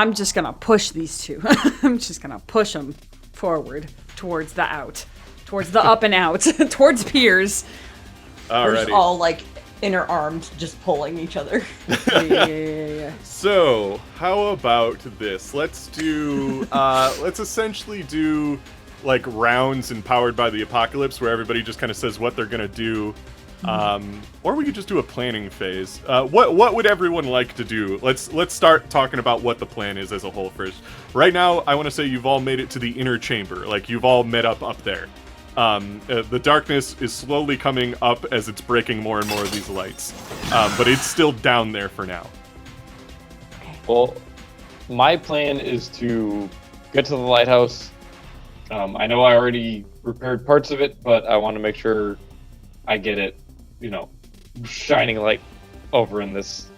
I'm just gonna push these two. I'm just gonna push them forward towards the up and out, towards Piers. We're just all like inner armed, just pulling each other. Yeah. So, how about this? Let's do, let's essentially do, like, rounds empowered by the apocalypse, where everybody just kind of says what they're gonna do. Or we could just do a planning phase. What would everyone like to do? Let's start talking about what the plan is as a whole first. Right now, I want to say you've all made it to the inner chamber. Like, you've all met up there. The darkness is slowly coming up as it's breaking more and more of these lights. But it's still down there for now. Well, my plan is to get to the lighthouse. I know I already repaired parts of it, but I want to make sure I get it, shining light over in this.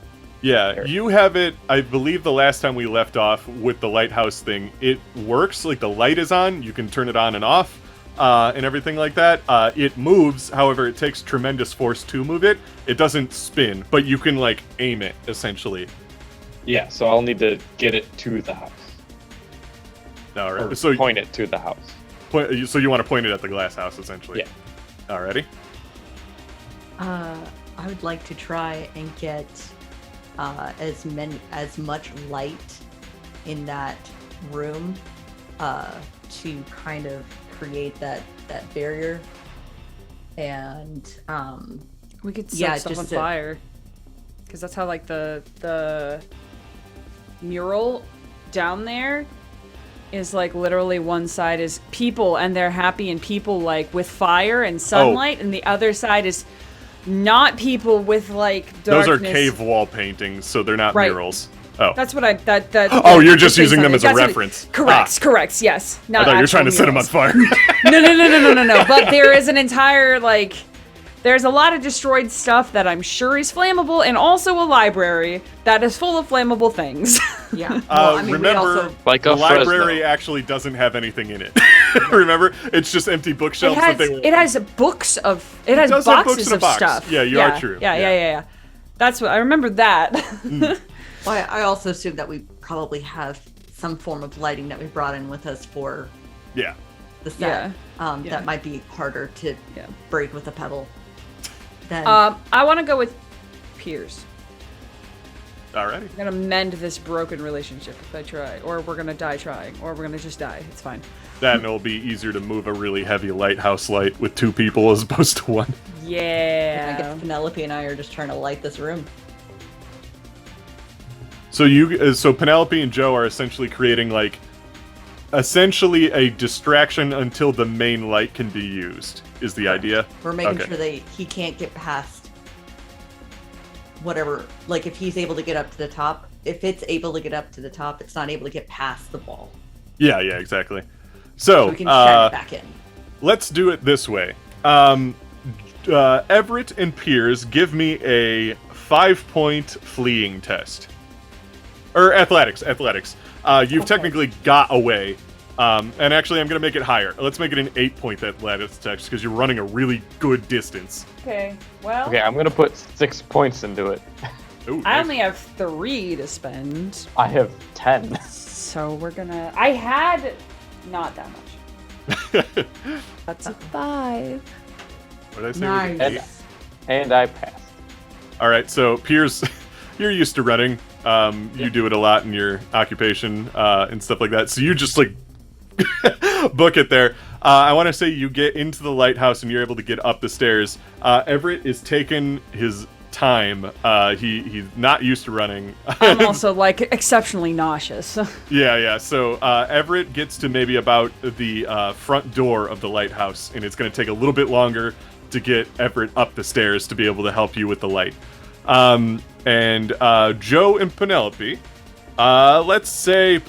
Yeah, area. you have it, I believe the last time we left off with the lighthouse thing, it works, like the light is on, you can turn it on and off, and everything like that. It moves, however, it takes tremendous force to move it. It doesn't spin, but you can, like, aim it, essentially. Yeah, so I'll need to get it to the house. Alright, Or so point it to the house. so you want to point it at the glass house, essentially? Yeah. Alrighty. I would like to try and get as much light in that room to kind of create that barrier, and We could set stuff on just to- fire. Because that's how, like, the mural down there is, like, literally one side is people, and they're happy and people, like, with fire and sunlight, and the other side is not people with, like, darkness. Those are cave wall paintings, so they're not Right. murals. Oh. That's what I... Oh, you're just say using them something. as a That's what- reference. Correct, yes. I Not thought you were trying to actual set them on murals. fire. No. But there is an entire, like... There's a lot of destroyed stuff that I'm sure is flammable, and also a library that is full of flammable things. yeah. Well, I mean, remember, we also Like the a library Fresno. actually doesn't have anything in it. Remember? It's just empty bookshelves that they It has books of... It has does have books boxes in a of box. stuff. Yeah, you are true. Yeah. That's what... I remember that. Well, I also assume that we probably have some form of lighting that we brought in with us for Yeah. the set. Yeah. That might be harder to break with a pebble. Then I want to go with Piers. Alrighty. I'm gonna mend this broken relationship if I try. Or we're gonna die trying. Or we're gonna just die. It's fine. Then it'll be easier to move a really heavy lighthouse light with 2 people as opposed to 1. I Yeah. guess Penelope and I are just trying to light this room. So Penelope and Joe are essentially creating, like, essentially a distraction until the main light can be used, is the idea? We're making Okay. sure he can't get past whatever. Like, if he's able to get up to the top, if it's able to get up to the top, it's not able to get past the wall. Yeah, exactly. So, We can shut it back in. let's do it this way. Everett and Piers, give me a 5-point fleeing test. Or athletics. You've technically got away. And actually, I'm going to make it higher. Let's make it an 8-point athletics test, because you're running a really good distance. Okay. Well, Okay, I'm gonna put 6 points into it. Ooh, I nice. only have 3 to spend. I have 10. So we're gonna... I had not that much. That's a 5. What did I say? Was it Nice. 8? And I passed. All right, so Piers, you're used to running. You do it a lot in your occupation and stuff like that. So you just, like, book it there. I want to say you get into the lighthouse and you're able to get up the stairs. Everett is taking his time. He's not used to running. I'm also, like, exceptionally nauseous. Yeah. So Everett gets to maybe about the front door of the lighthouse, and it's going to take a little bit longer to get Everett up the stairs to be able to help you with the light. And Joe and Penelope, let's say...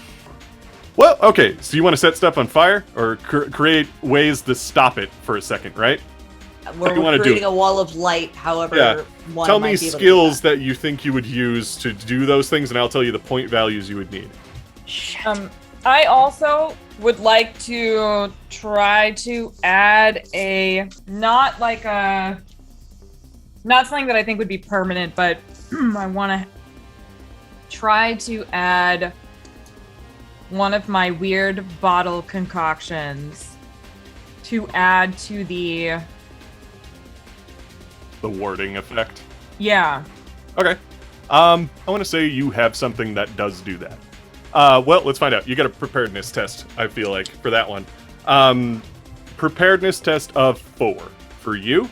Well, okay, so you want to set stuff on fire? Or create ways to stop it for a second, right? We're you wanna do creating it? a wall of light, however, Yeah. one Tell might me be able to do skills that you think you would use to do those things, and I'll tell you the point values you would need. I also would like to try to add not something that I think would be permanent, but I want to try to add one of my weird bottle concoctions to add to the warding effect. Yeah. Okay. I want to say you have something that does do that. Well, let's find out. You got a preparedness test, I feel like, for that one. Preparedness test of 4 for you.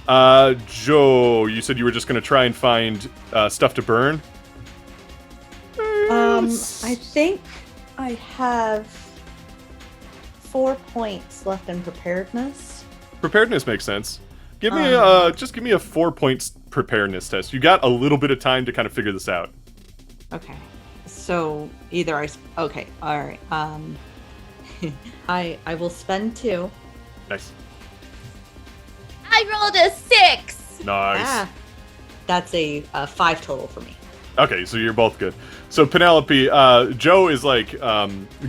Joe, you said you were just going to try and find stuff to burn? I think I have 4 points left in preparedness. Preparedness makes sense. Give me just give me a 4 points preparedness test. You got a little bit of time to kind of figure this out. Okay. So either okay, all right. I will spend 2. Nice. I rolled a 6. Nice. That's a 5 total for me. Okay, so you're both good. So Penelope, Joe is like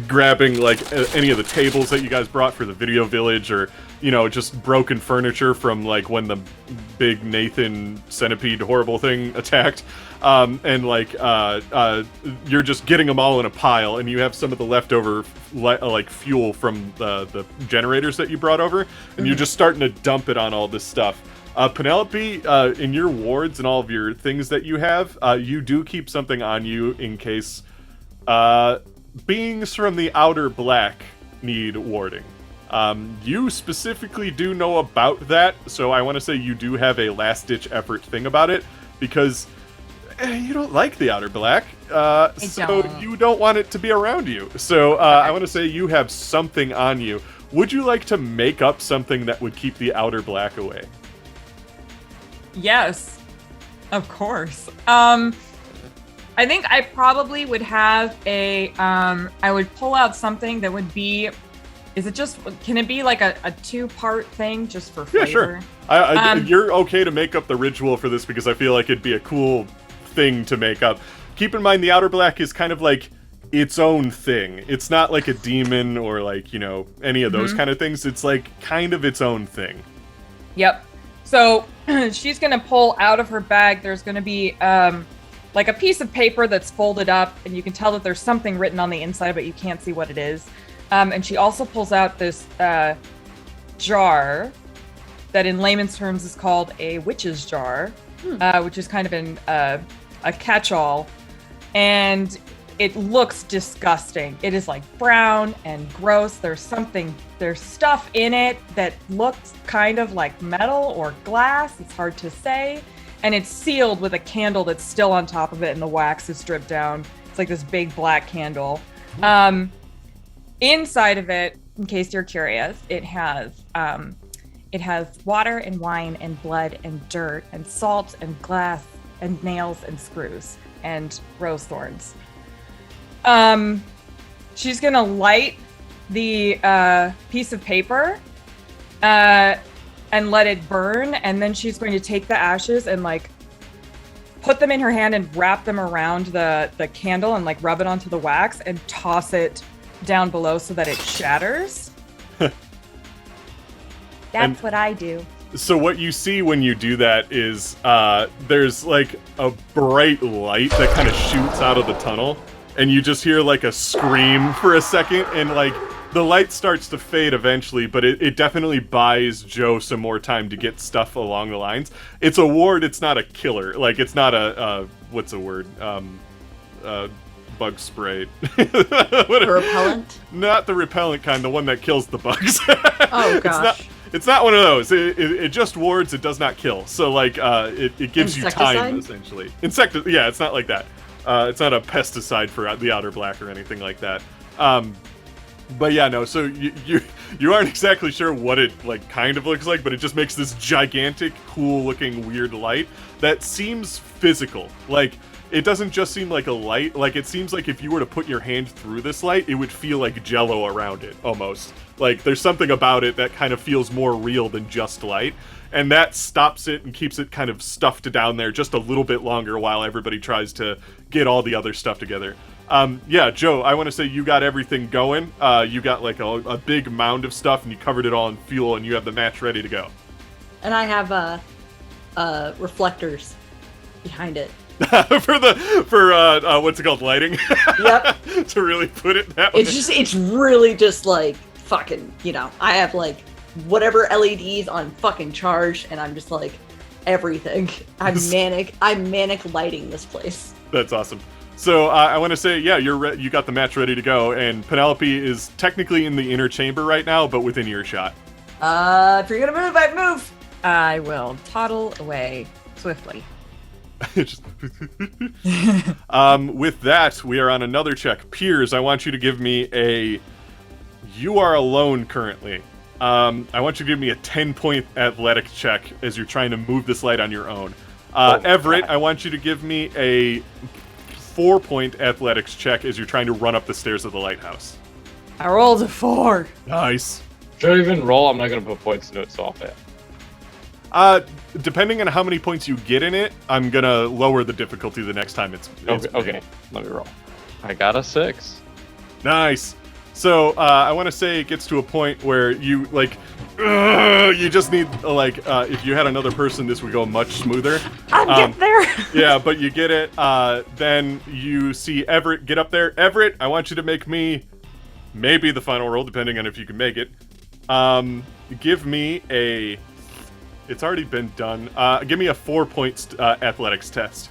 grabbing like any of the tables that you guys brought for the video village, or just broken furniture from like when the big Nathan centipede horrible thing attacked, and like you're just getting them all in a pile, and you have some of the leftover like fuel from the generators that you brought over, and you're just starting to dump it on all this stuff. Penelope, in your wards and all of your things that you have, you do keep something on you in case beings from the outer black need warding. You specifically do know about that, so I want to say you do have a last-ditch effort thing about it, because you don't like the outer black, so you don't want it to be around you. So I want to say you have something on you. Would you like to make up something that would keep the outer black away? Yes, of course. I think I probably would have I would pull out something that would be, can it be like a 2-part thing just for flavor? Yeah, sure. You're okay to make up the ritual for this because I feel like it'd be a cool thing to make up. Keep in mind the outer black is kind of like its own thing. It's not like a demon or like, any of those kind of things. It's like kind of its own thing. Yep. So she's going to pull out of her bag. There's going to be like a piece of paper that's folded up, and you can tell that there's something written on the inside, but you can't see what it is. And she also pulls out this jar that in layman's terms is called a witch's jar, which is kind of a catch-all. And it looks disgusting. It is like brown and gross. There's stuff in it that looks kind of like metal or glass. It's hard to say. And it's sealed with a candle that's still on top of it, and the wax is stripped down. It's like this big black candle. Inside of it, in case you're curious, it has water and wine and blood and dirt and salt and glass and nails and screws and rose thorns. She's gonna light the piece of paper and let it burn, and then she's going to take the ashes and like put them in her hand and wrap them around the candle and like rub it onto the wax and toss it down below so that it shatters. That's what I do. So what you see when you do that is there's like a bright light that kind of shoots out of the tunnel, and you just hear like a scream for a second, and like the light starts to fade eventually, but it definitely buys Joe some more time to get stuff along the lines. It's a ward, it's not a killer. Like, it's not a what's a word? Bug spray. Repellent? Not the repellent kind, the one that kills the bugs. Oh, gosh. It's not one of those. It just wards, it does not kill. So, like, it gives you time, essentially. Yeah, it's not like that. It's not a pesticide for the outer black or anything like that. But yeah, no, so you aren't exactly sure what it, like, kind of looks like, but it just makes this gigantic, cool-looking, weird light that seems physical. Like, it doesn't just seem like a light. Like, it seems like if you were to put your hand through this light, it would feel like Jell-O around it, almost. Like, there's something about it that kind of feels more real than just light. And that stops it and keeps it kind of stuffed down there just a little bit longer while everybody tries to get all the other stuff together. Yeah, Joe, I want to say you got everything going. You got, like, a big mound of stuff, and you covered it all in fuel, and you have the match ready to go. And I have reflectors behind it for what's it called, lighting. Yep. To really put it that way. It's really just like fucking, I have like whatever LEDs on fucking charge, and I'm just like everything. I'm manic lighting this place. That's awesome. So I want to say, yeah, you got the match ready to go, and Penelope is technically in the inner chamber right now, but within earshot. If you're gonna move, I move. I will toddle away swiftly. Just with that, we are on another check. Piers, I want you to give me a... You are alone currently. I want you to give me a 10-point athletic check as you're trying to move this light on your own. Everett, I want you to give me a 4-point athletics check as you're trying to run up the stairs of the lighthouse. I rolled a 4. Nice. Should I even roll? I'm not going to put points into it, so I'll fail. Depending on how many points you get in it, I'm gonna lower the difficulty the next time it's okay. Let me roll. I got a 6. Nice. So, I want to say it gets to a point where you, like, you just need, like, if you had another person, this would go much smoother. I'll get there! Yeah, but you get it, then you see Everett get up there. Everett, I want you to make me maybe the final roll, depending on if you can make it. Give me a... It's already been done. Give me a 4-point athletics test.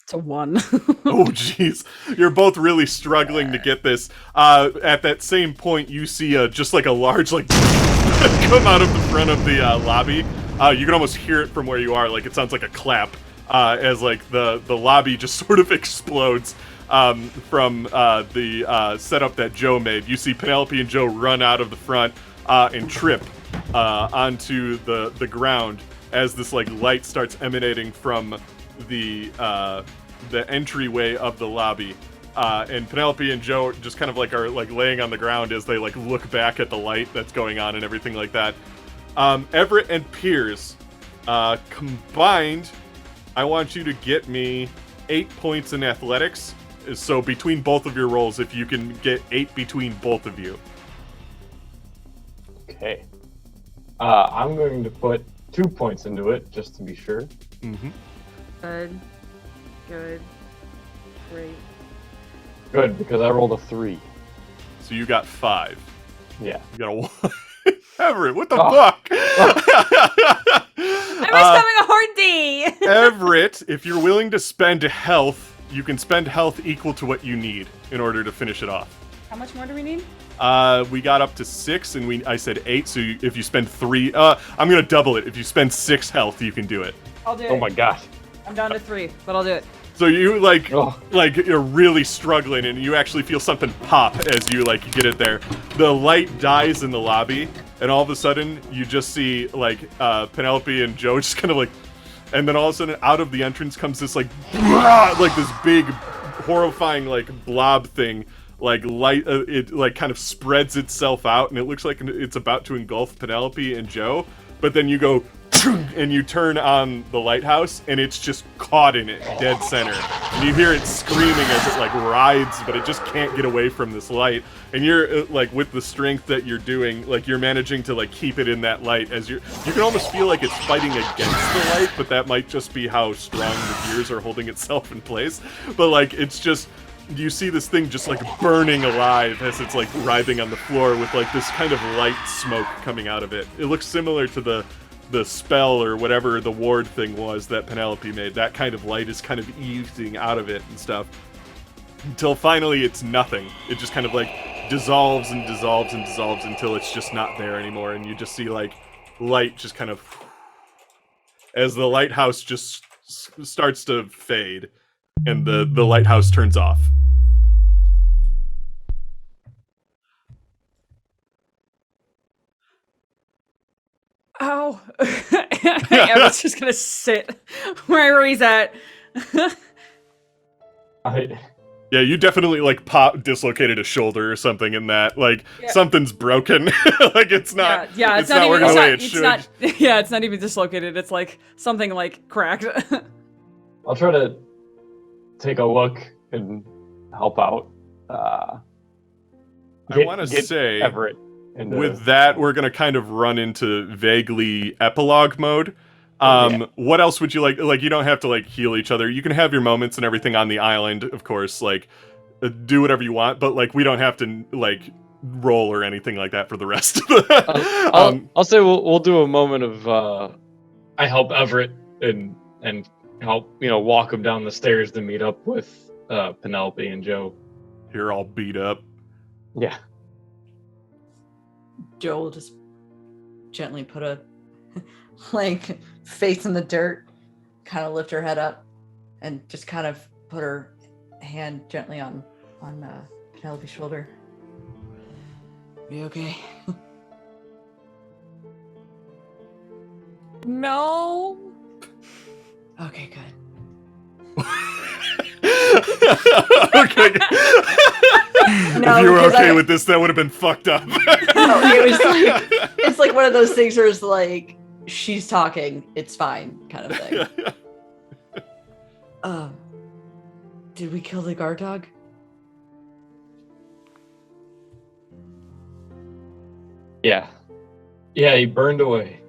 It's a 1. Oh, jeez. You're both really struggling to get this. At that same point, you see just like a large, like, come out of the front of the lobby. You can almost hear it from where you are. Like, it sounds like a clap as, like, the lobby just sort of explodes from the setup that Joe made. You see Penelope and Joe run out of the front and trip onto the ground as this, like, light starts emanating from the entryway of the lobby, and Penelope and Joe just kind of like are like laying on the ground as they like look back at the light that's going on and everything like that. Everett and Piers, combined, I want you to get me 8 points in athletics. So between both of your rolls, if you can get 8 between both of you. Okay. I'm going to put 2 points into it just to be sure. Mm-hmm. Good. Great. Good, because I rolled a 3. So you got 5. Yeah. You got a 1. Everett, what the fuck? I was having a hard day! Everett, if you're willing to spend health, you can spend health equal to what you need in order to finish it off. How much more do we need? We got up to 6, and I said 8, so if you spend 3... I'm gonna double it. If you spend 6 health, you can do it. I'll do it. Oh my gosh. I'm down to 3, but I'll do it. So you, like, you're really struggling, and you actually feel something pop as you, like, get it there. The light dies in the lobby, and all of a sudden, you just see, like, Penelope and Joe just kind of, like... And then all of a sudden, out of the entrance comes this, like, this big, horrifying, like, blob thing. Like, light, it, like, kind of spreads itself out, and it looks like it's about to engulf Penelope and Joe. But then you go... and you turn on the lighthouse, and it's just caught in it, dead center. And you hear it screaming as it, like, writhes, but it just can't get away from this light. And you're, like, with the strength that you're doing, like, you're managing to, like, keep it in that light as you can almost feel like it's fighting against the light, but that might just be how strong the gears are holding itself in place. But, like, it's just... You see this thing just, like, burning alive as it's, like, writhing on the floor with, like, this kind of light smoke coming out of it. It looks similar to the spell or whatever the ward thing was that Penelope made. That kind of light is kind of oozing out of it and stuff. Until finally it's nothing. It just kind of, like, dissolves and dissolves and dissolves until it's just not there anymore. And you just see, like, light just kind of... As the lighthouse just starts to fade. And the lighthouse turns off. Ow. I was just gonna sit wherever he's at. Yeah, you definitely, like, dislocated a shoulder or something in that. Like, something's broken. Like, it's not... Yeah, it's not working the way it should. Yeah, it's not even dislocated. It's, like, something, like, cracked. I'll try to take a look and help out. I want to say... Everett. With that, we're going to kind of run into vaguely epilogue mode. What else would you like? Like, you don't have to like heal each other. You can have your moments and everything on the island, of course. Like, do whatever you want, but like, we don't have to like roll or anything like that for the rest of the. I'll say we'll do a moment of I help Everett and help walk him down the stairs to meet up with Penelope and Joe. You're all beat up. Yeah. Joe will just gently put a like face in the dirt, kind of lift her head up, and just kind of put her hand gently on Penelope's shoulder. You okay? No. Okay, good. Okay. No, if you were because okay with this, that would have been fucked up. No, it was like it's like one of those things where it's like she's talking, it's fine, kind of thing. Did we kill the guard dog? Yeah, he burned away.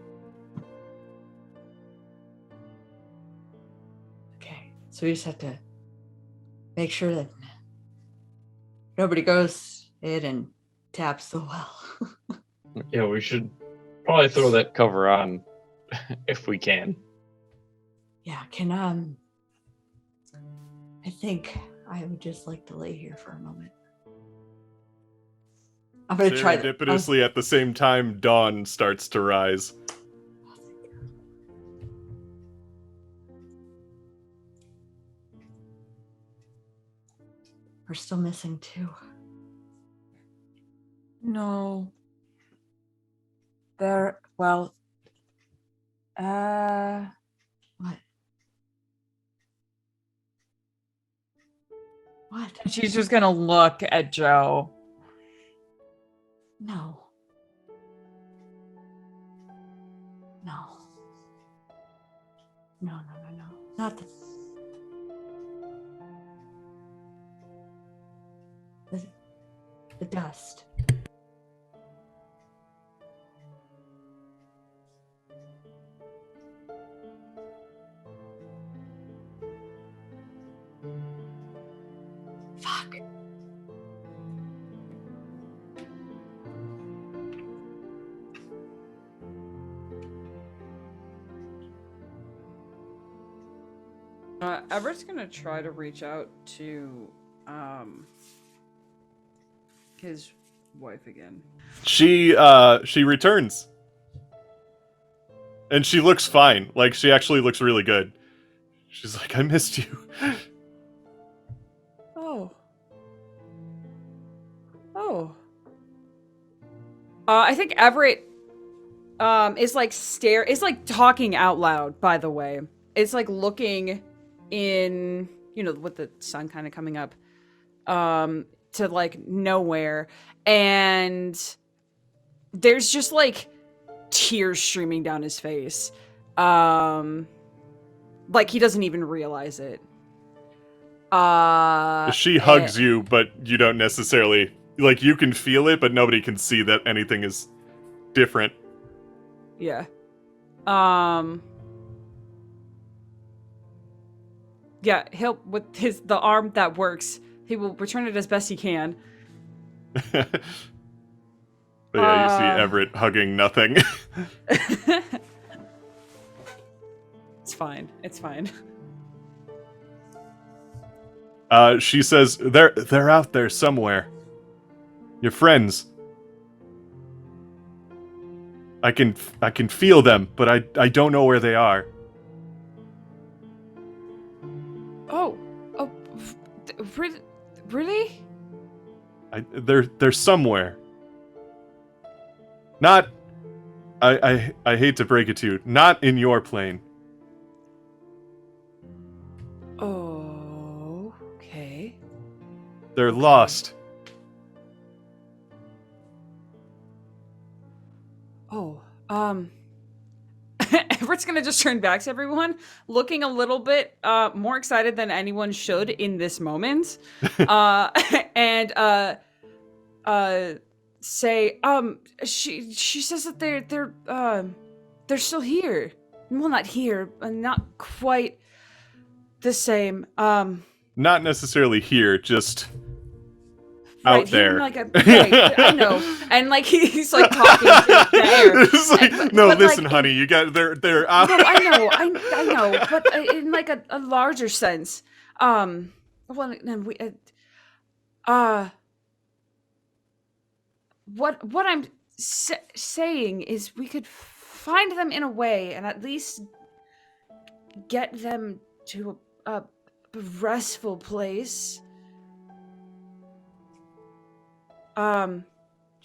Okay, so we just have to make sure that nobody goes in and taps the well. Yeah, we should probably throw that cover on if we can. Yeah, I think I would just like to lay here for a moment. I'm gonna try that. Serendipitously, at the same time, dawn starts to rise. We're still missing two. No. There. Well. What? What? She's just gonna look at Joe. No. No. No. Not this. The dust. Fuck. Everett's gonna try to reach out to his wife again. She returns. And she looks fine. Like, she actually looks really good. She's like, I missed you. Oh. I think Everett is like talking out loud, by the way. It's like looking in, with the sun kind of coming up, to like nowhere. And there's just like tears streaming down his face. Like he doesn't even realize it. She hugs you, but you don't necessarily, like, you can feel it, but nobody can see that anything is different. Yeah. Yeah, he'll, with the arm that works, he will return it as best he can. But yeah, you see Everett hugging nothing. It's fine. It's fine. She says, they're out there somewhere. Your friends. I can feel them, but I don't know where they are. Really? They're somewhere. Not, I hate to break it to you, not in your plane. Oh, okay. They're lost. Oh, Everett's gonna just turn back to everyone, looking a little bit more excited than anyone should in this moment, and say, she says that they're still here. well, not here, not quite the same. Not necessarily here, just Right, out there. Right, I know. And like he's like talking to the air. It's like, but listen, like, honey, you got they're No, I know, but in like a larger sense. Well, and we what I'm saying is we could find them in a way and at least get them to a restful place. Joe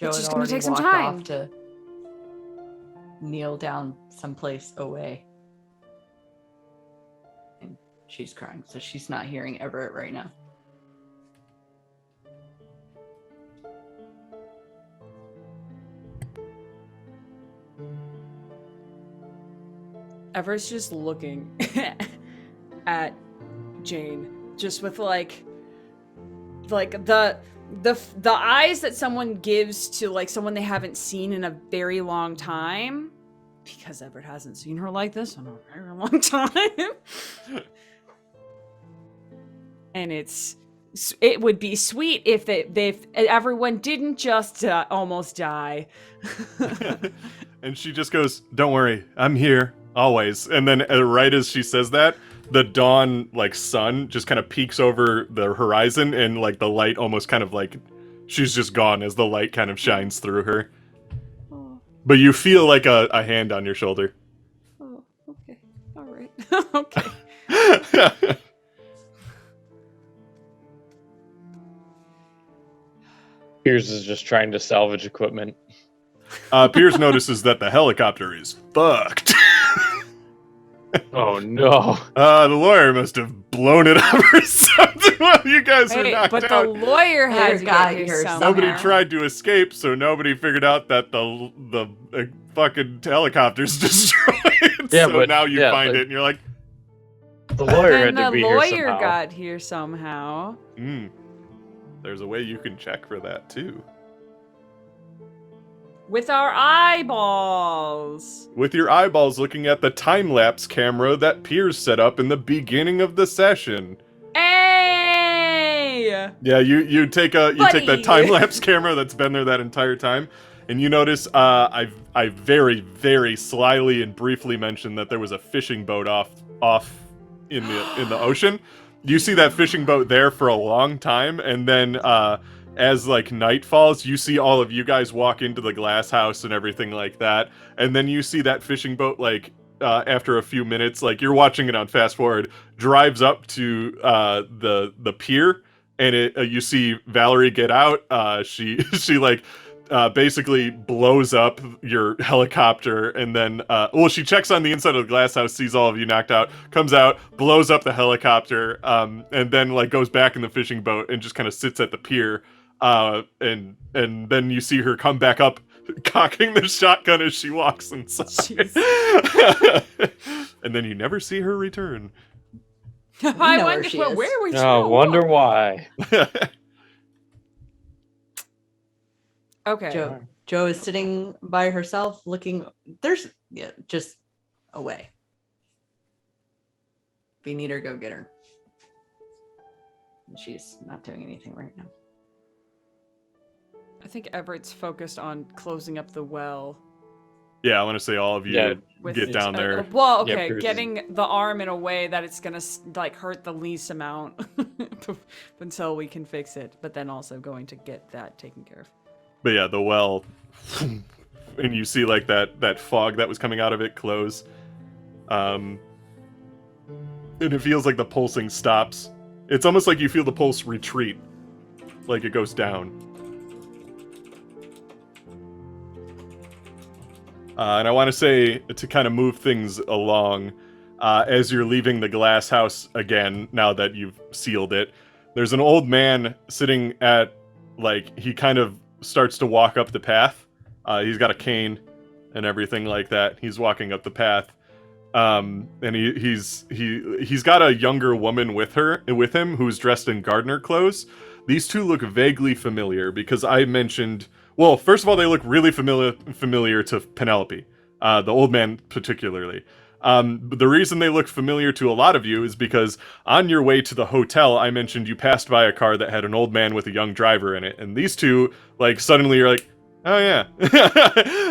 It's had just gonna already take some walked time. off to kneel down someplace away. And she's crying, so she's not hearing Everett right now. Everett's just looking at Jane, just with like the eyes that someone gives to like someone they haven't seen in a very long time, because Everett hasn't seen her like this in a very long time. And it would be sweet if everyone didn't just almost die. And she just goes, "Don't worry, I'm here always." And then right as she says that, the dawn like sun just kind of peeks over the horizon, and like the light almost kind of like she's just gone as the light kind of shines through her. Oh, But you feel like a hand on your shoulder. oh, okay, all right, okay. Piers is just trying to salvage equipment. Piers notices that the helicopter is fucked. Oh no. The lawyer must have blown it up or something while you guys were Hey, knocked but out. the lawyer had to got get here here somehow. Nobody tried to escape, so nobody figured out that the fucking helicopter's destroyed. Yeah, so but- now you yeah, find but- it, and you're like, The lawyer And had to the be lawyer here somehow. got here somehow. there's a way you can check for that too. With our eyeballs. With your eyeballs looking at the time-lapse camera that Piers set up in the beginning of the session. Hey! Yeah, you take that Buddy! time-lapse camera that's been there that entire time, and you notice I very, very slyly and briefly mentioned that there was a fishing boat off in the ocean. You see that fishing boat there for a long time, and then as like night falls, you see all of you guys walk into the Glaas House and everything like that, and then you see that fishing boat like after a few minutes, like you're watching it on fast forward, drives up to the pier, and you see Valerie get out. She like basically blows up your helicopter, and then she checks on the inside of the Glaas House, sees all of you knocked out, comes out, blows up the helicopter, and then like goes back in the fishing boat and just kind of sits at the pier. And then you see her come back up, cocking the shotgun as she walks inside. And then you never see her return. I know wonder where she is. where we Oh, wonder why. Okay. Joe is sitting by herself, looking. Just away. If you need her, go get her. She's not doing anything right now. I think Everett's focused on closing up the well. Yeah, I want to say all of you Yeah, get down there. Well, Yeah, okay, Piers is- getting the arm in a way that it's gonna like hurt the least amount until we can fix it, but then also going to get that taken care of. But yeah, the well, and you see like that fog that was coming out of it close. And it feels like the pulsing stops. It's almost like you feel the pulse retreat, like it goes down. And I want to say, to kind of move things along, as you're leaving the Glaas House again, now that you've sealed it, there's an old man sitting at, like, he kind of starts to walk up the path. He's got a cane and everything like that. He's walking up the path. And he's got a younger woman with him who's dressed in gardener clothes. These two look vaguely familiar because I mentioned, well, first of all, they look really familiar to Penelope, the old man particularly. But the reason they look familiar to a lot of you is because on your way to the hotel, I mentioned you passed by a car that had an old man with a young driver in it, and these two, like, suddenly you're like, oh yeah,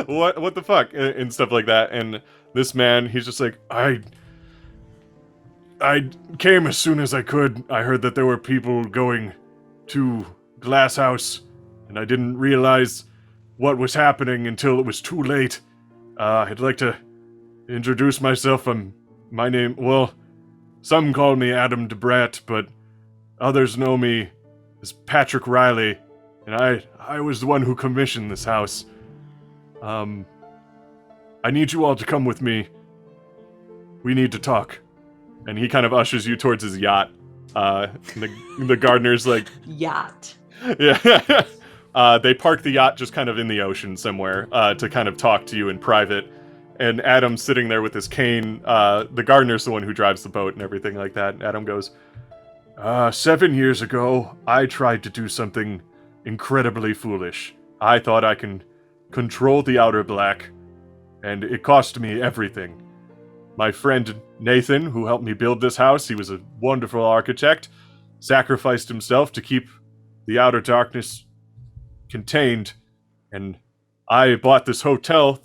what the fuck, and stuff like that. And this man, he's just like, I came as soon as I could. I heard that there were people going to Glaas House, and I didn't realize what was happening until it was too late. I'd like to introduce myself. My name, well, some call me Adam DeBrat, but others know me as Patrick Riley, and I was the one who commissioned this house. I need you all to come with me. We need to talk. And he kind of ushers you towards his yacht. The gardener's like... Yacht. Yeah. They park the yacht just kind of in the ocean somewhere to kind of talk to you in private. And Adam's sitting there with his cane. The gardener's the one who drives the boat and everything like that. And Adam goes, 7 years ago, I tried to do something incredibly foolish. I thought I can control the Outer Black, and it cost me everything. My friend Nathan, who helped me build this house, he was a wonderful architect, sacrificed himself to keep the Outer Darkness contained, and I bought this hotel,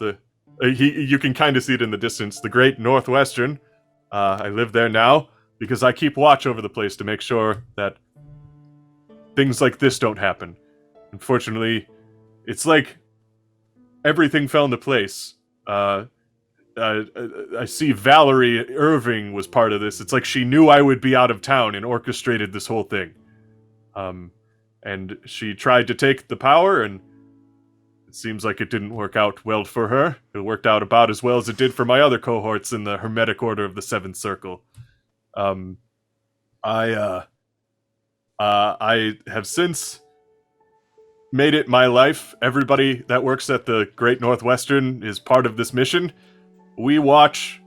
you can kind of see it in the distance, the Great Northwestern. I live there now because I keep watch over the place to make sure that things like this don't happen. Unfortunately, it's like everything fell into place. I see Valerie Irving was part of this. It's like she knew I would be out of town and orchestrated this whole thing. And she tried to take the power, and it seems like it didn't work out well for her. It worked out about as well as it did for my other cohorts in the Hermetic Order of the Seventh Circle. I have since made it my life. Everybody that works at the Great Northwestern is part of this mission. We watch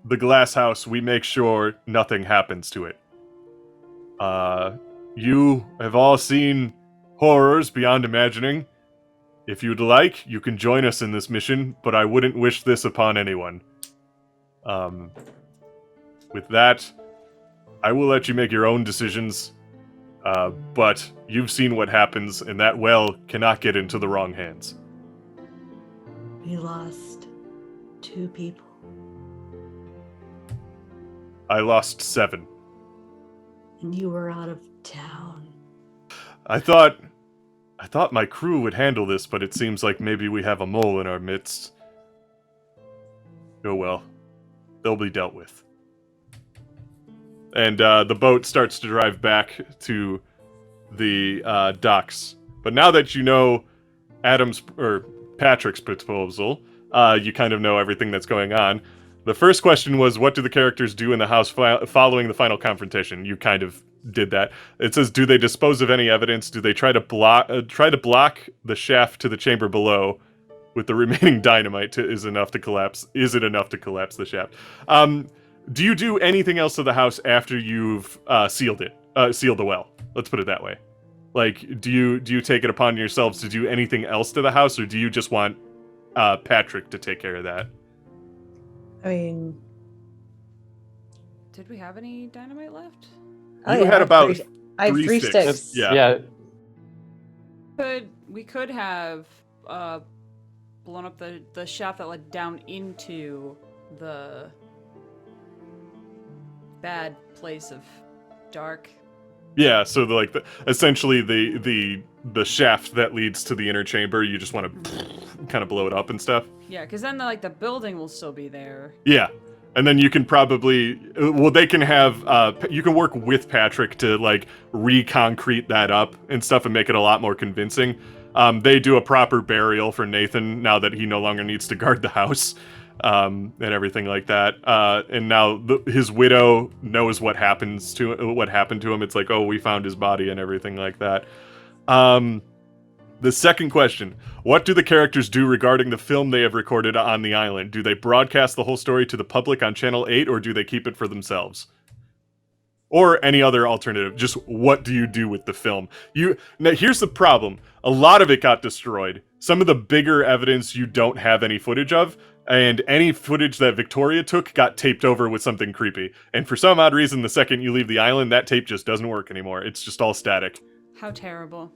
the Glaas House. We make sure nothing happens to it. You have all seen horrors beyond imagining. If you'd like, you can join us in this mission, but I wouldn't wish this upon anyone. With that, I will let you make your own decisions, but you've seen what happens, and that well cannot get into the wrong hands. We lost 2 people. I lost 7. And you were out of town. I thought my crew would handle this, but it seems like maybe we have a mole in our midst. Oh well. They'll be dealt with. And the boat starts to drive back to the docks. But now that you know Patrick's proposal, you kind of know everything that's going on. The first question was, what do the characters do in the house following the final confrontation? You kind of did that. It says, do they dispose of any evidence? Do they try to block the shaft to the chamber below with the remaining dynamite? Is it enough to collapse the shaft? Do you do anything else to the house after you've sealed the well? Let's put it that way. Like, do you take it upon yourselves to do anything else to the house, or do you just want Patrick to take care of that? I mean... Did we have any dynamite left? You had about I have 3 sticks. Yeah. We could have blown up the shaft that led down into the bad place of dark. Yeah, so essentially the shaft that leads to the inner chamber, you just want to kind of blow it up and stuff. Yeah, because then the building will still be there. Yeah, and then you can probably they can have you can work with Patrick to re-concrete that up and stuff and make it a lot more convincing. They do a proper burial for Nathan now that he no longer needs to guard the house. And everything like that. And now his widow knows what happened to him. It's like, oh, we found his body and everything like that. The second question, what do the characters do regarding the film they have recorded on the island? Do they broadcast the whole story to the public on Channel 8, or do they keep it for themselves? Or any other alternative, just what do you do with the film? Now, here's the problem. A lot of it got destroyed. Some of the bigger evidence you don't have any footage of. And any footage that Victoria took got taped over with something creepy. And for some odd reason, the second you leave the island, that tape just doesn't work anymore. It's just all static. How terrible.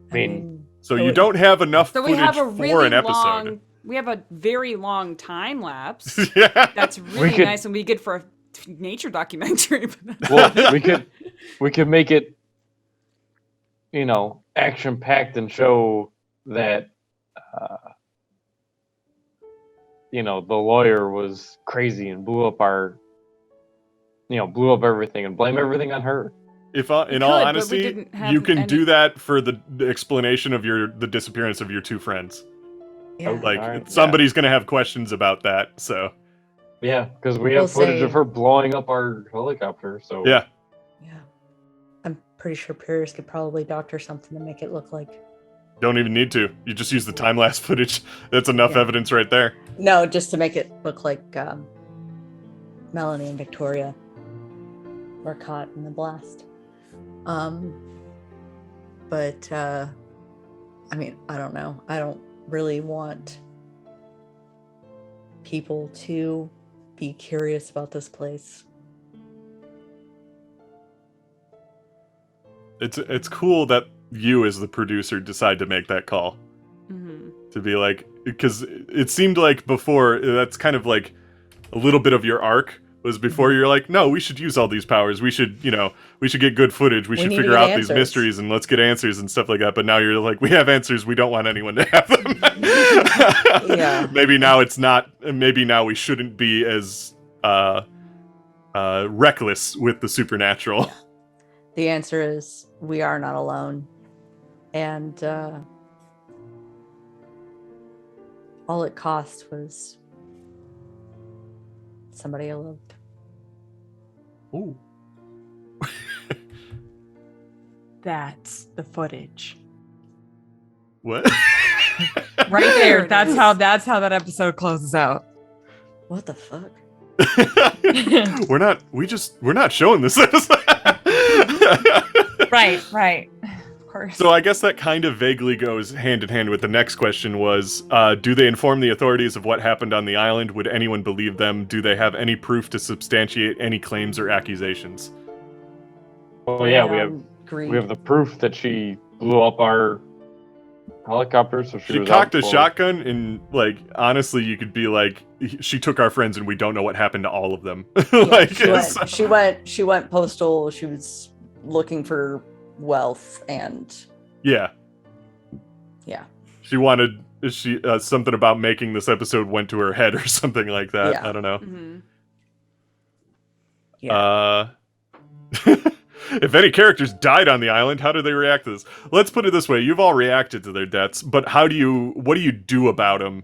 I mean, So you don't have enough So we footage have a for really an episode. long, we have a very long time lapse. Yeah. That's really nice and be good for a nature documentary. well, we could make it, action packed and show that, the lawyer was crazy and blew up everything and blame everything on her. If in all honesty, you can do that for the explanation of the disappearance of your two friends. Yeah. Like somebody's gonna have questions about that. So yeah, because we have footage of her blowing up our helicopter. So yeah. I'm pretty sure Pierce could probably doctor something to make it look like. Don't even need to. You just use the time-lapse footage. That's enough evidence right there. No, just to make it look like Melanie and Victoria were caught in the blast. But I mean, I don't know. I don't really want people to be curious about this place. It's cool that you as the producer decide to make that call. Mm-hmm. To be like, because it seemed like before, that's kind of like a little bit of your arc was before you're like, no, we should use all these powers. We should, we should get good footage. We should figure out these mysteries and let's get answers and stuff like that. But now you're like, we have answers. We don't want anyone to have them. Yeah. Maybe now it's not, maybe now we shouldn't be as reckless with the supernatural. Yeah. The answer is we are not alone. And all it cost was somebody I loved. Ooh. That's the footage. What? Right there. That's how that episode closes out. What the fuck? We're not showing this episode. Right. Of course. So I guess that kind of vaguely goes hand in hand with the next question was, do they inform the authorities of what happened on the island? Would anyone believe them? Do they have any proof to substantiate any claims or accusations? Well, yeah, we have the proof that she blew up our helicopter. So she cocked a shotgun, and like honestly, you could be like, she took our friends, and we don't know what happened to all of them. She went postal. She was looking for wealth and yeah. She wanted something about making this episode went to her head or something like that. Yeah. I don't know. Mm-hmm. Yeah. If any characters died on the island, how do they react to this? Let's put it this way: you've all reacted to their deaths, but what do you do about them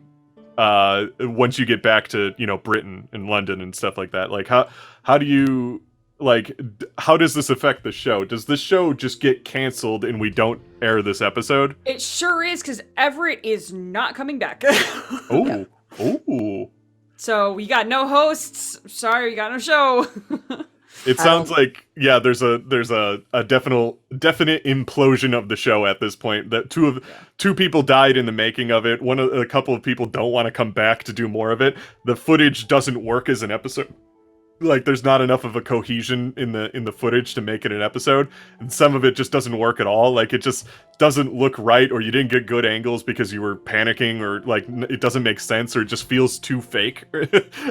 once you get back to Britain and London and stuff like that? Like how do you how does this affect the show? Does this show just get canceled and we don't air this episode? It sure is, because Everett is not coming back. Oh, oh. So we got no hosts. Sorry, we got no show. It sounds like there's a definite implosion of the show at this point. That two people died in the making of it. A couple of people don't want to come back to do more of it. The footage doesn't work as an episode. Like there's not enough of a cohesion in the footage to make it an episode, and some of it just doesn't work at all. Like it just doesn't look right, or you didn't get good angles because you were panicking, or like it doesn't make sense, or it just feels too fake.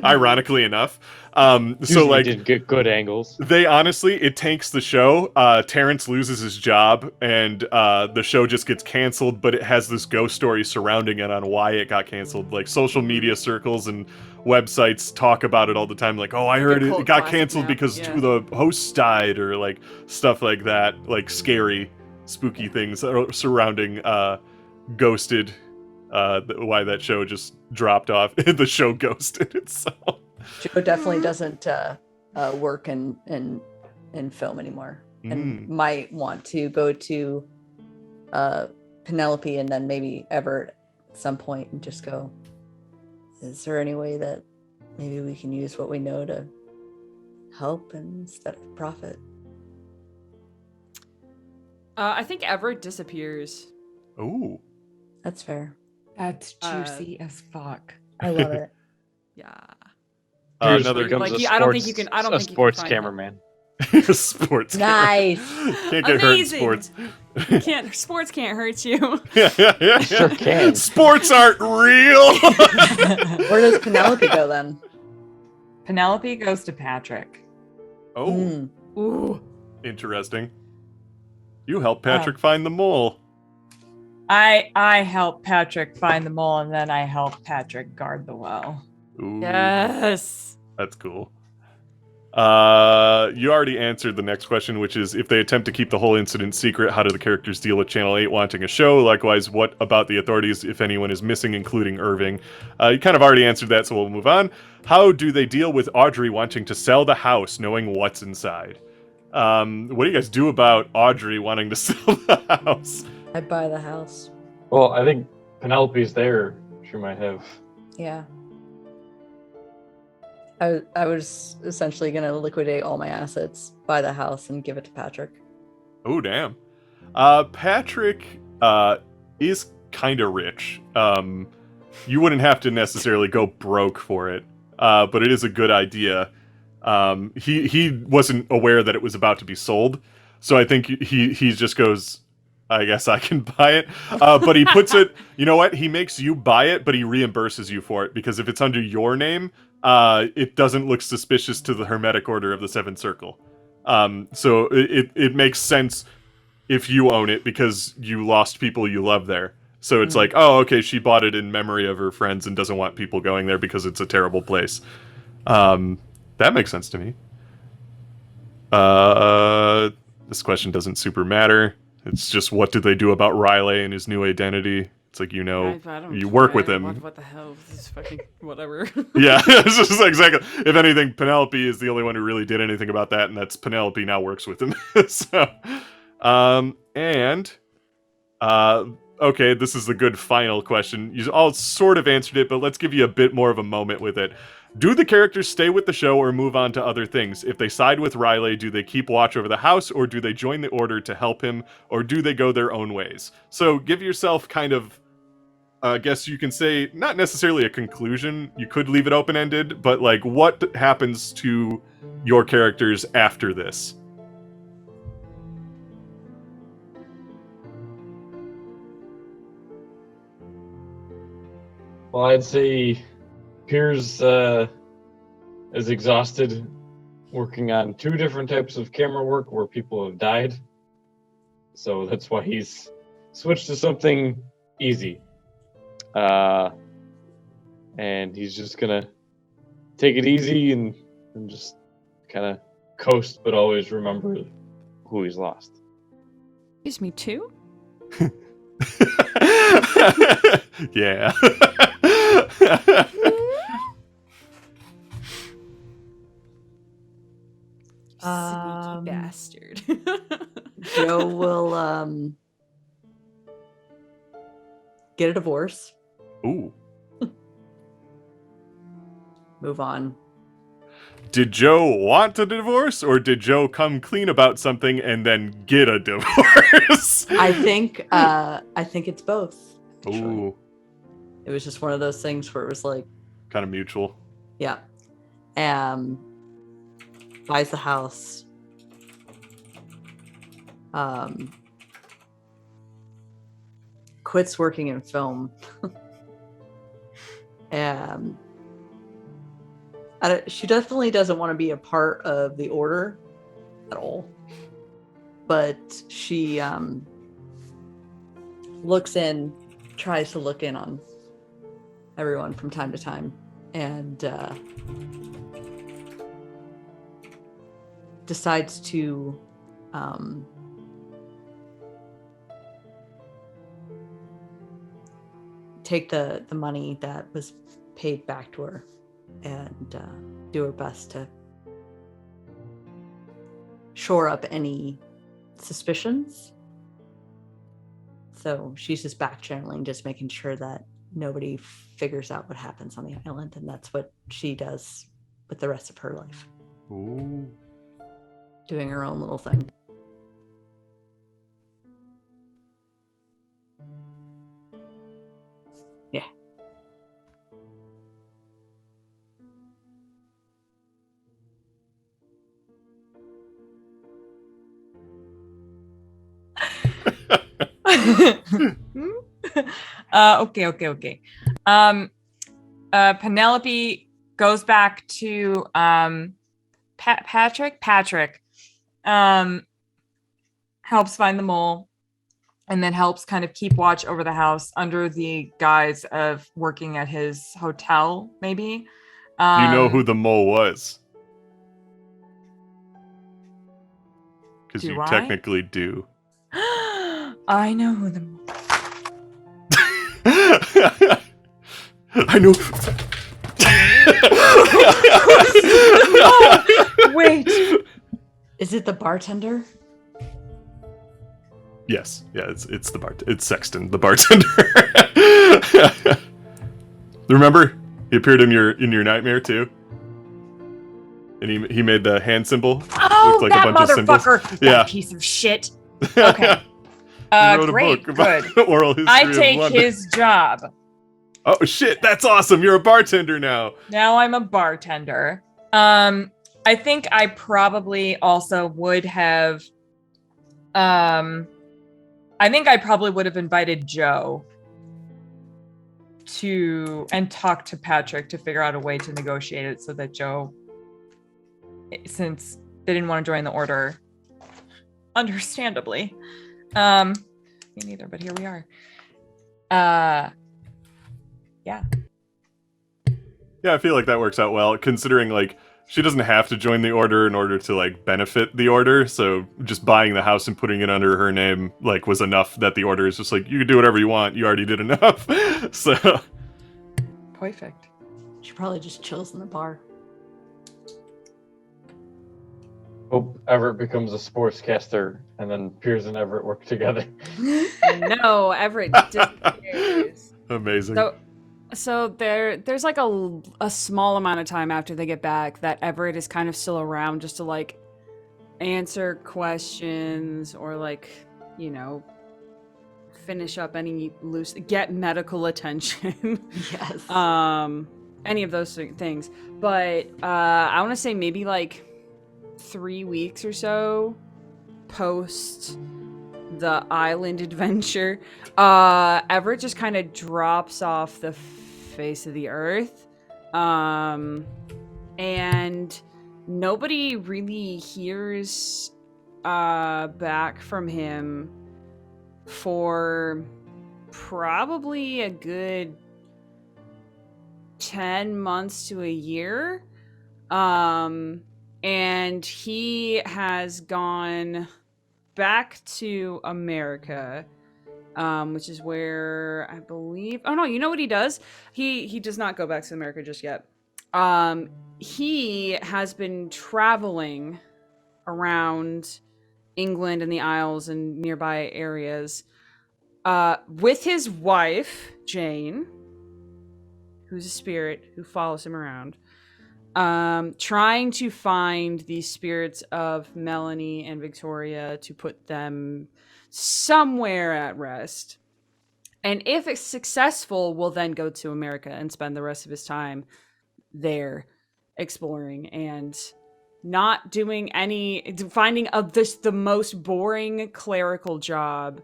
Ironically enough, so like didn't get good angles. They honestly, it tanks the show. Terrence loses his job, and the show just gets canceled. But it has this ghost story surrounding it on why it got canceled. Like social media circles and websites talk about it all the time. Like, oh, I heard it got canceled because two of the hosts died, or like stuff like that. Like scary, spooky things surrounding Ghosted. Why that show just dropped off. The show ghosted itself. Joe definitely doesn't work in film anymore, and might want to go to Penelope and then maybe Everett at some point and just go, is there any way that maybe we can use what we know to help instead of profit? I think Everett disappears. Ooh. That's fair. That's juicy as fuck. I love it. Yeah. Piers Another becomes Like, a I don't think you can. I don't a think you can sports find cameraman. sports. Nice. Can't get hurt in Amazing. sports. Sports can't hurt you. Yeah. Sure can. Sports aren't real. Where does Penelope go then? Penelope goes to Patrick. Oh, Mm. Ooh. interesting. You help Patrick find the mole. I help Patrick find the mole, and then I help Patrick guard the well. Ooh, Yes. that's cool. You already answered the next question, which is if they attempt to keep the whole incident secret, how do the characters deal with Channel 8 wanting a show? Likewise, what about the authorities if anyone is missing, including Irving? You kind of already answered that, so we'll move on. How do they deal with Audrey wanting to sell the house, knowing what's inside? What do you guys do about Audrey wanting to sell the house? I'd buy the house. Well, I think Penelope's there. She might have. Yeah. I was essentially going to liquidate all my assets, buy the house, and give it to Patrick. Oh, damn. Patrick is kind of rich. You wouldn't have to necessarily go broke for it, but it is a good idea. He wasn't aware that it was about to be sold, so I think he just goes, I guess I can buy it. But he puts it, you know what? He makes you buy it, but he reimburses you for it, because if it's under your name, it doesn't look suspicious to the Hermetic Order of the Seventh Circle. So it makes sense if you own it, because you lost people you love there. So it's like, oh, okay, she bought it in memory of her friends and doesn't want people going there because it's a terrible place. That makes sense to me. This question doesn't super matter. It's just, what do they do about Riley and his new identity? It's like, I don't you work care. with him. What the hell? This is fucking whatever. Yeah, it's just exactly. If anything, Penelope is the only one who really did anything about that, and that's Penelope now works with him. So, okay, this is a good final question. You all sort of answered it, but let's give you a bit more of a moment with it. Do the characters stay with the show or move on to other things? If they side with Riley, do they keep watch over the house, or do they join the Order to help him, or do they go their own ways? So give yourself kind of, I guess you can say, not necessarily a conclusion. You could leave it open-ended, but like, what happens to your characters after this? Well, I'd say Piers is exhausted working on 2 different types of camera work where people have died. So that's why he's switched to something easy. And he's just gonna take it easy and just kind of coast, but always remember who he's lost. Excuse me, too? Yeah. Sneaky bastard. Joe will get a divorce, Ooh. move on. Did Joe want a divorce, or did Joe come clean about something and then get a divorce? I think it's both. Actually. Ooh, It was just one of those things where it was like, kind of mutual. yeah, buys the house, quits working in film, she definitely doesn't want to be a part of the Order at all, but she tries to look in on everyone from time to time, and decides to take the money that was paid back to her and do her best to shore up any suspicions. So she's just back channeling, just making sure that nobody figures out what happens on the island, and that's what she does with the rest of her life. Ooh. Doing her own little thing. Yeah. Okay. Penelope goes back to Patrick. Helps find the mole, and then helps kind of keep watch over the house under the guise of working at his hotel, maybe. You know who the mole was. Because you technically do. I know who the mole. I know. No, wait. Is it the bartender? Yes, yeah, it's the it's Sexton, the bartender. Remember, he appeared in your nightmare too, and he made the hand symbol. Oh, like that a bunch motherfucker! Of symbols. That piece of shit. Okay. He wrote Great, a book about good. oral history I of take London. his job. Oh shit, that's awesome! You're a bartender now. Now I'm a bartender. I think I probably also would have. I think I probably would have invited Joe and talk to Patrick to figure out a way to negotiate it so that Joe, since they didn't want to join the order, understandably. Me neither, but here we are. Yeah. Yeah, I feel like that works out well, considering like she doesn't have to join the order in order to like benefit the order. So just buying the house and putting it under her name like was enough that the order is just like, you can do whatever you want. You already did enough. So Perfect. She probably just chills in the bar. Hope Everett becomes a sportscaster, and then Piers and Everett work together. No, Everett disappears. amazing. So there's like a small amount of time after they get back that Everett is kind of still around just to like answer questions or like, you know, finish up any get medical attention. Yes. Any of those things. But I want to say maybe like 3 weeks or so post the island adventure, Everett just kind of drops off the face of the earth, and nobody really hears back from him for probably a good 10 months to a year, and he has gone back to America, which is where I believe. Oh no, you know what he does? He does not go back to America just yet. He has been traveling around England and the Isles and nearby areas with his wife Jane, who's a spirit who follows him around, trying to find the spirits of Melanie and Victoria to put them somewhere at rest. And if it's successful, we'll then go to America and spend the rest of his time there exploring and not doing finding the most boring clerical job,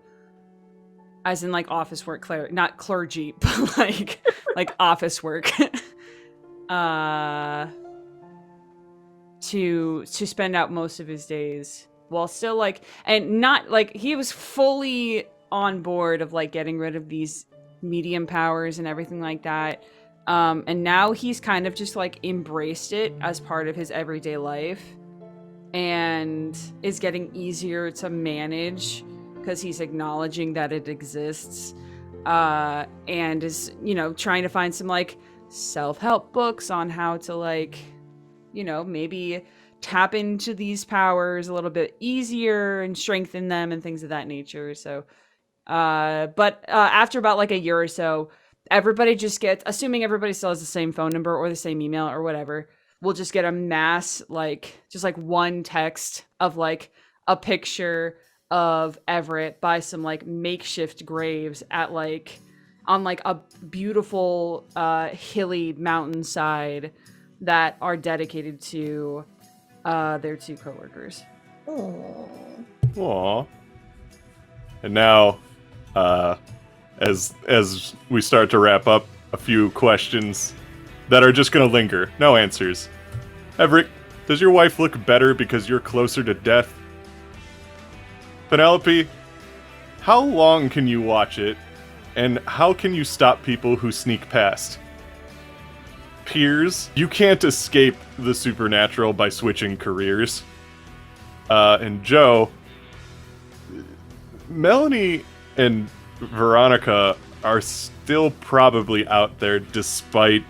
as in like office work, not clergy, but like office work. To spend out most of his days while still like, and not like he was fully on board of like getting rid of these medium powers and everything like that, and now he's kind of just like embraced it as part of his everyday life and is getting easier to manage because he's acknowledging that it exists, and is, you know, trying to find some like self-help books on how to like, you know, maybe tap into these powers a little bit easier and strengthen them and things of that nature. So but after about like a year or so, everybody just gets, assuming everybody still has the same phone number or the same email or whatever, we'll just get a mass like just like one text of like a picture of Everett by some like makeshift graves at like on like a beautiful hilly mountainside that are dedicated to their two coworkers. Oh. Aww. And now, as we start to wrap up, a few questions that are just going to linger. No answers. Everett, does your wife look better because you're closer to death? Penelope, how long can you watch it, and how can you stop people who sneak past? Piers, you can't escape the supernatural by switching careers. And Joe, Melanie and Veronica are still probably out there despite,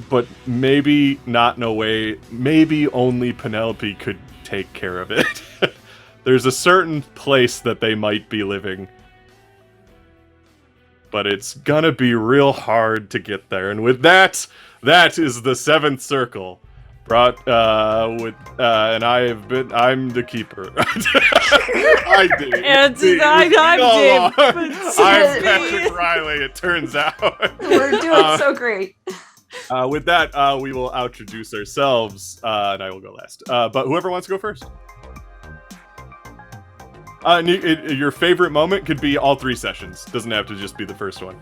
but maybe not in a way, maybe only Penelope could take care of it. There's a certain place that they might be living, but it's gonna be real hard to get there. And with that, that is the seventh circle. Brought with and I'm the keeper. I did. And I'm Dave. I'm Patrick Riley, it turns out. We're doing so great. With that, we will introduce ourselves, and I will go last. But whoever wants to go first. Your favorite moment could be all 3 sessions. Doesn't have to just be the first one.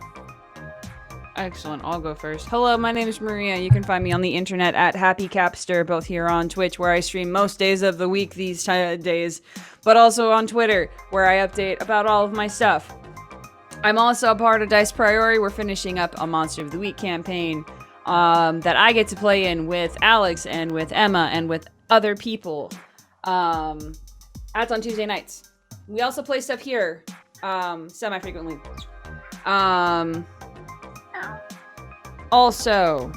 Excellent. I'll go first. Hello, my name is Maria. You can find me on the internet at Happy Capster, both here on Twitch, where I stream most days of the week these days, but also on Twitter, where I update about all of my stuff. I'm also a part of Dice Priori. We're finishing up a Monster of the Week campaign that I get to play in with Alex and with Emma and with other people. That's on Tuesday nights. We also play stuff here, semi-frequently. Also,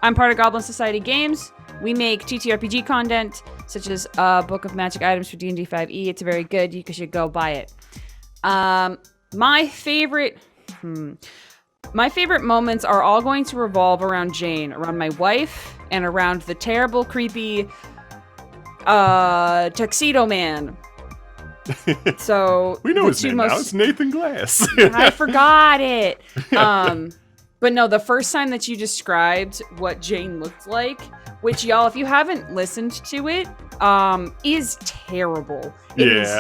I'm part of Goblin Society Games. We make TTRPG content, such as a book of magic items for D&D 5e. It's very good. You should go buy it. My favorite moments are all going to revolve around Jane, around my wife, and around the terrible, creepy Tuxedo Man. So we know his name now. It's Nathan Glass. I forgot it. But no, the first time that you described what Jane looked like, which y'all, if you haven't listened to it, is terrible.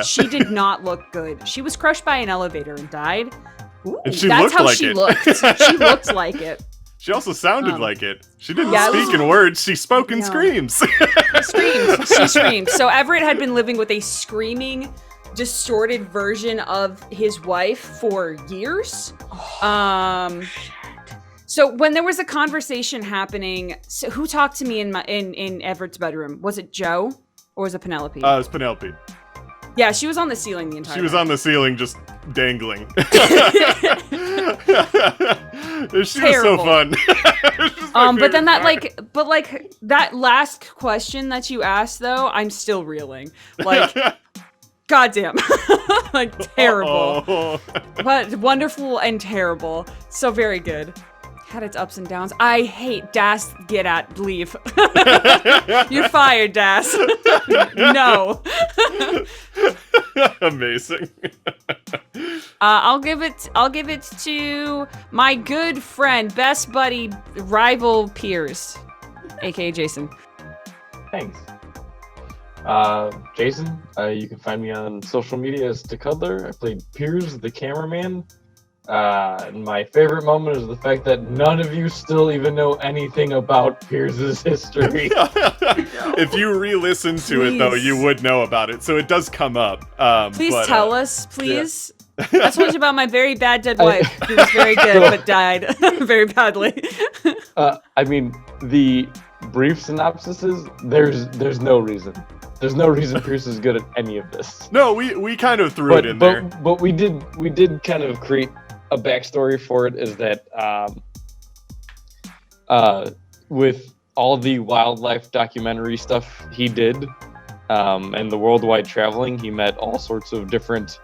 She did not look good. She was crushed by an elevator and died. Ooh, and she that's looked how like she it. looked. She looked like it. She also sounded like it. She didn't speak in words. She spoke in screams. She screamed. So Everett had been living with a screaming, distorted version of his wife for years. So when there was a conversation happening, so who talked to me in Everett's bedroom? Was it Joe or was it Penelope? It was Penelope. Yeah, she was on the ceiling the entire time. She was on the ceiling just dangling. She was so fun. But then that last question that you asked though, I'm still reeling. Like goddamn. Like terrible. Oh. But wonderful and terrible. So very good. Had its ups and downs. I hate Das. Leave. You're fired, Das. No. Amazing. I'll give it to my good friend, best buddy, rival Piers, aka Jason. Thanks. Jason, you can find me on social media as Decudler. I played Piers, the cameraman. And my favorite moment is the fact that none of you still even know anything about Piers's history. If you re-listen to it, though, you would know about it. So it does come up. Please tell us, please. Yeah. I told you about my very bad dead wife, who was very good but died very badly. I mean, the brief synopsis is there's no reason. There's no reason Pierce is good at any of this. No, we kind of threw it in there. But we did kind of create a backstory for it. Is that with all the wildlife documentary stuff he did, and the worldwide traveling, he met all sorts of different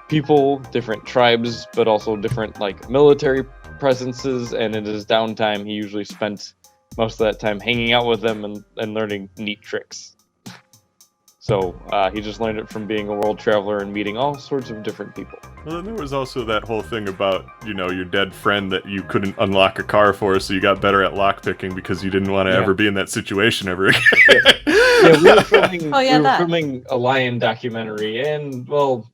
people, different tribes, but also different like military presences. And in his downtime, he usually spent most of that time hanging out with them and learning neat tricks. So he just learned it from being a world traveler and meeting all sorts of different people. Well, then there was also that whole thing about, your dead friend that you couldn't unlock a car for, so you got better at lockpicking because you didn't want to ever be in that situation ever again. We were filming a lion documentary, and, well,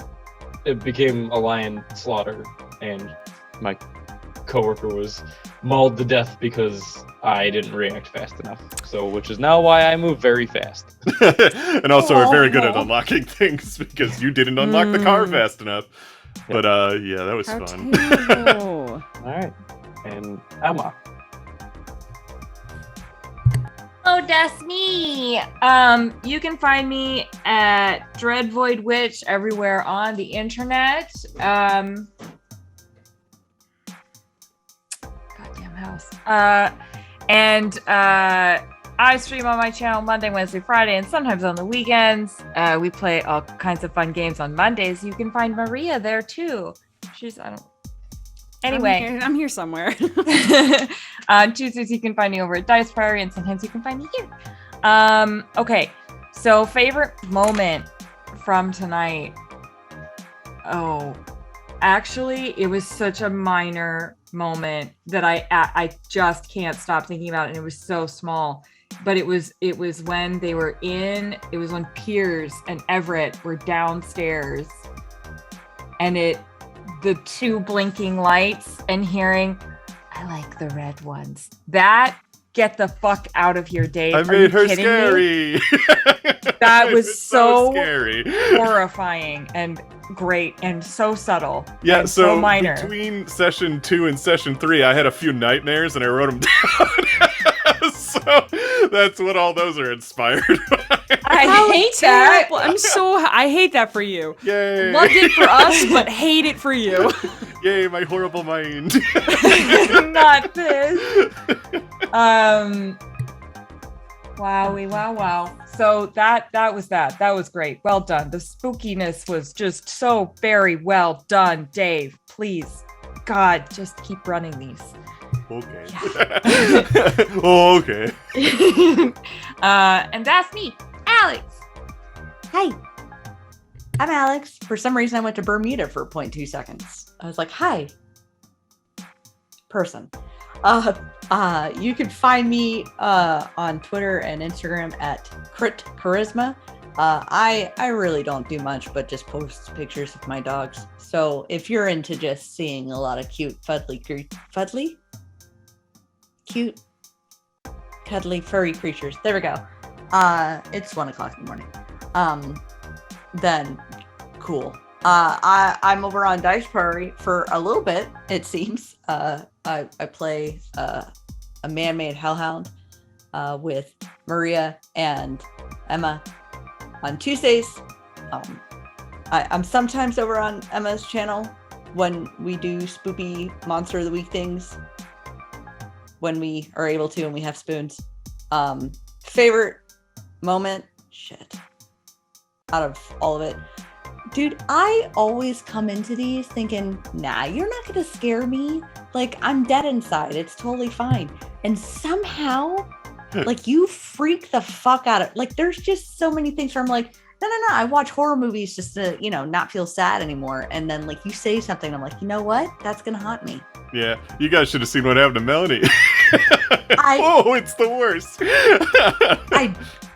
it became a lion slaughter, and my coworker was mauled to death because I didn't react fast enough. So, which is now why I move very fast. And also are very good at unlocking things because you didn't unlock the car fast enough. But yeah, that was fun. Terrible. All right, and Emma. Oh, that's me. You can find me at Dreadvoid Witch everywhere on the internet. Goddamn house. And I stream on my channel Monday, Wednesday, Friday, and sometimes on the weekends. We play all kinds of fun games on Mondays. You can find Maria there too. Anyway. I'm here somewhere. On Tuesdays, you can find me over at Dice Prairie, and sometimes you can find me here. Okay, so favorite moment from tonight. Oh, actually, it was such a minor moment that I just can't stop thinking about it, and it was so small. But it was when they were it was when Piers and Everett were downstairs, and the two blinking lights and hearing, I like the red ones. That, get the fuck out of here, Dave. I Are made you her kidding scary. Me? That was so scary. horrifying and great and so subtle. Yeah, and so minor. between session 2 and session 3, I had a few nightmares and I wrote them down. So that's what all those are inspired by. I hate that. Terrible. I hate that for you. Yay. Loved it for us, but hate it for you. Yay, my horrible mind. Not this. Wow. So that was that. That was great. Well done. The spookiness was just so very well done, Dave. Please, God, just keep running these. Okay. Oh, okay. And that's me, Alex. Hi, I'm Alex. For some reason, I went to Bermuda for 0.2 seconds. I was like, hi, person. You can find me on Twitter and Instagram at Crit Charisma. I really don't do much, but just post pictures of my dogs. So if you're into just seeing a lot of cute, cute, cuddly, furry creatures, there we go. It's 1 o'clock in the morning. Then cool. I'm over on Dice Prairie for a little bit, it seems. I play a man-made hellhound with Maria and Emma on Tuesdays. I'm sometimes over on Emma's channel when we do spoopy Monster of the Week things, when we are able to and we have spoons. Favorite moment? Shit. Out of all of it. Dude, I always come into these thinking, nah, you're not gonna scare me. Like, I'm dead inside. It's totally fine. And somehow, like, you freak the fuck out of, like, there's just so many things where I'm like, no. I watch horror movies just to, not feel sad anymore. And then, like, you say something, I'm like, you know what? That's gonna haunt me. Yeah, you guys should have seen what happened to Melanie. Whoa, it's the worst.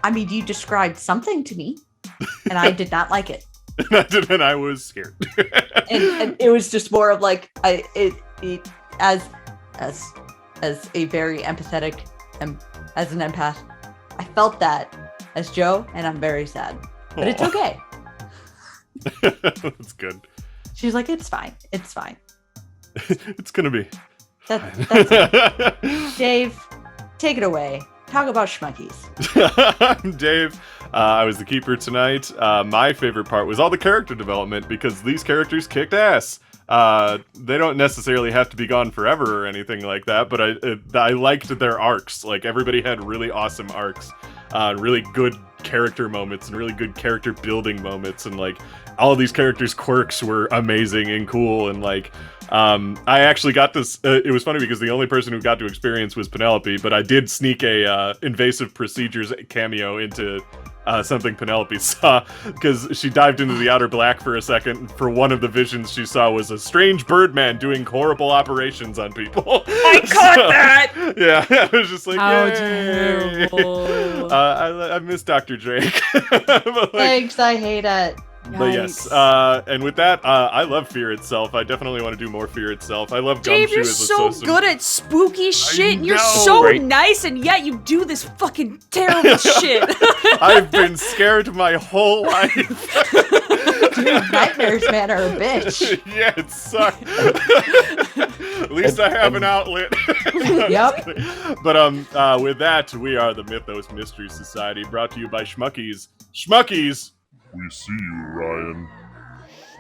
I mean, you described something to me, and I did not like it. And I was scared. and it was just more of like, as a very empathetic, as an empath, I felt that as Joe, and I'm very sad. But it's okay. That's good. She's like, it's fine. It's fine. It's gonna be. That's it. Dave, take it away. Talk about schmuckies. I'm Dave. I was the keeper tonight. My favorite part was all the character development because these characters kicked ass. They don't necessarily have to be gone forever or anything like that, but I liked their arcs. Like, everybody had really awesome arcs, really good character moments and really good character building moments, and like all of these characters' quirks were amazing and cool, and like I actually got this. It was funny because the only person who got to experience was Penelope, but I did sneak a invasive procedures cameo into something Penelope saw, because she dived into the outer black for a second. For one of the visions she saw was a strange birdman doing horrible operations on people. I caught that! Yeah, I was just like, How yay! terrible. I miss Dr. Drake. But, like, Thanks, I hate it. But yes, and with that, I love Fear Itself. I definitely want to do more Fear Itself. I love Dave, Gumshoe you're as a so system. good at spooky shit, and you're know, so right? nice, and yet you do this fucking terrible shit. I've been scared my whole life. Dude, nightmares, man, are a bitch. Yeah, it sucked. At least I have an outlet. No, I'm Yep. just kidding. But with that, we are the Mythos Mystery Society, brought to you by Schmuckies. Schmuckies. We see you, Ryan.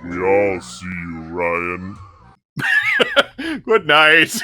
We all see you, Ryan. Good night.